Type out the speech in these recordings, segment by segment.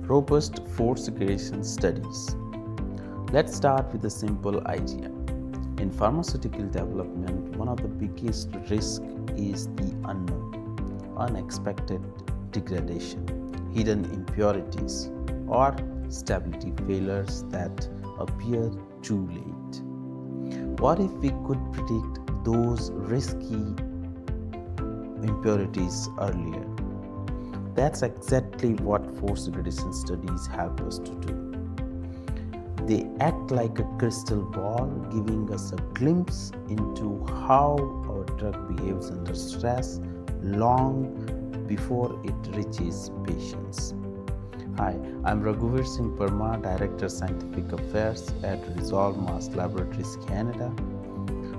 robust force degradation studies. Let's start with a simple idea. In pharmaceutical development, one of the biggest risks is the unknown, unexpected degradation, hidden impurities, or stability failures that appear too late. What if we could predict those risky impurities earlier? That's exactly what force degradation studies help us to do. They act like a crystal ball, giving us a glimpse into how our drug behaves under stress long before it reaches patients. Hi, I'm Raghuveer Singh Pharma, Director Scientific Affairs at Resolve Mass Laboratories, Canada.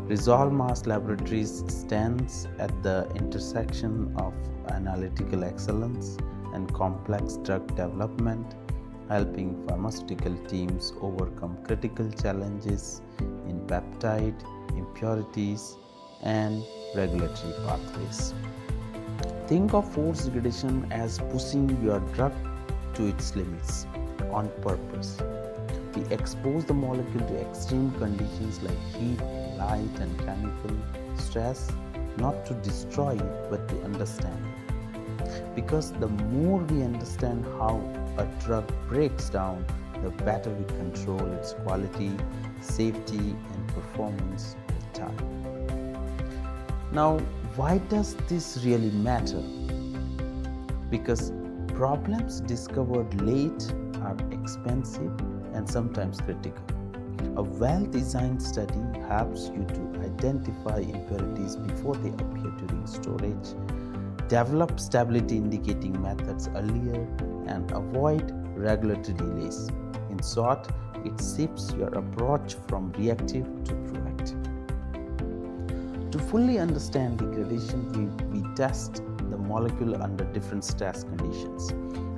Resolve Mass Laboratories stands at the intersection of analytical excellence and complex drug development, helping pharmaceutical teams overcome critical challenges in peptide, impurities, and regulatory pathways. Think of force degradation as pushing your drug to its limits on purpose. We expose the molecule to extreme conditions like heat, light, and chemical stress, not to destroy it but to understand it. Because the more we understand how a drug breaks down, the better we control its quality, safety, and performance over time. Now, why does this really matter? Because problems discovered late are expensive and sometimes critical. A well-designed study helps you to identify impurities before they appear during storage, develop stability indicating methods earlier, and avoid regulatory delays. In short, it shifts your approach from reactive to proactive. To fully understand degradation, we test the molecule under different stress conditions.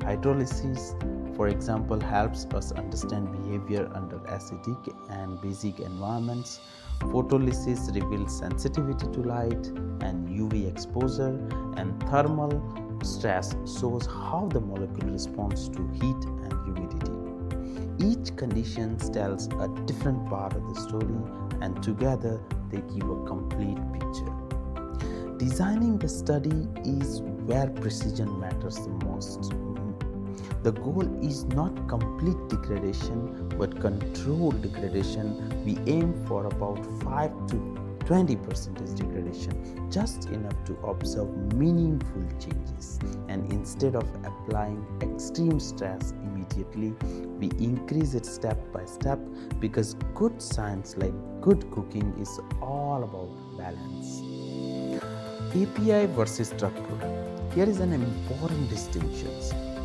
Hydrolysis, for example, helps us understand behavior under acidic and basic environments. Photolysis reveals sensitivity to light and UV exposure, and thermal stress shows how the molecule responds to heat and humidity. Each condition tells a different part of the story, and together they give a complete picture. Designing the study is where precision matters the most. The goal is not complete degradation but controlled degradation. We aim for about 5 to 20% degradation, just enough to observe meaningful changes. And instead of applying extreme stress immediately, we increase it step by step, because good science, like good cooking, is all about balance. API versus drug product. Here is an important distinction.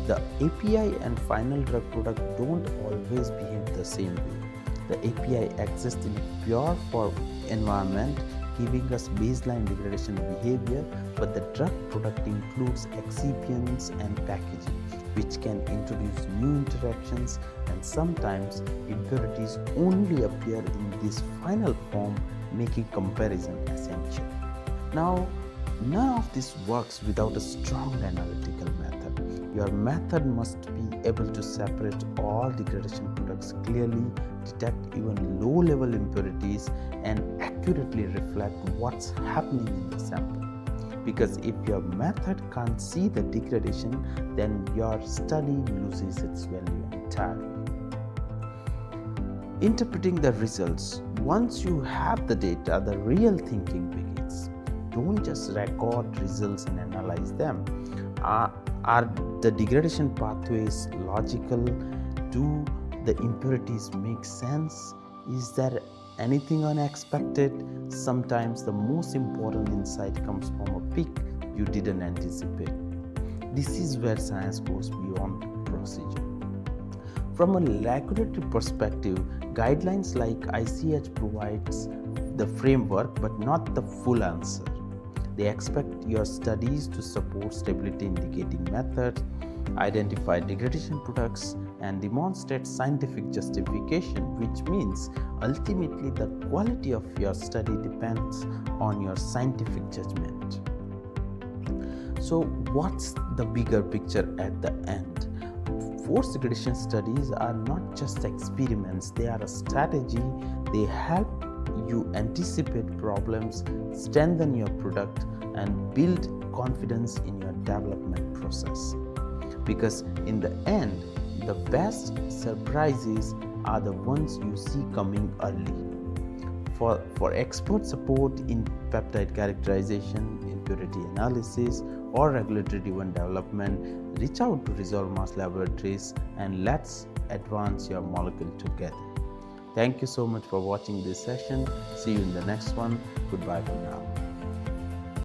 The API and final drug product don't always behave the same way. The API exists in a pure form environment, giving us baseline degradation behavior, but the drug product includes excipients and packaging, which can introduce new interactions, and sometimes impurities only appear in this final form, making comparison essential. Now, none of this works without a strong analytical method. Your method must be able to separate all degradation products clearly, detect even low-level impurities, and accurately reflect what's happening in the sample. Because if your method can't see the degradation, then your study loses its value entirely. Interpreting the results. Once you have the data, the real thinking begins. Don't just record results and analyze them. Are the degradation pathways logical? Do the impurities make sense? Is there anything unexpected? Sometimes the most important insight comes from a peak you didn't anticipate. This is where science goes beyond procedure. From a regulatory perspective, guidelines like ICH provides the framework but not the full answer. They expect your studies to support stability indicating methods, identify degradation products, and demonstrate scientific justification, which means ultimately the quality of your study depends on your scientific judgment. So, what's the bigger picture at the end? force degradation studies are not just experiments, they are a strategy. They help you anticipate problems, strengthen your product, and build confidence in your development process. Because in the end, the best surprises are the ones you see coming early. For expert support in peptide characterization, impurity analysis, or regulatory driven development, reach out to Resolve Mass Laboratories and let's advance your molecule together. Thank you so much for watching this session. See you in the next one. Goodbye for now.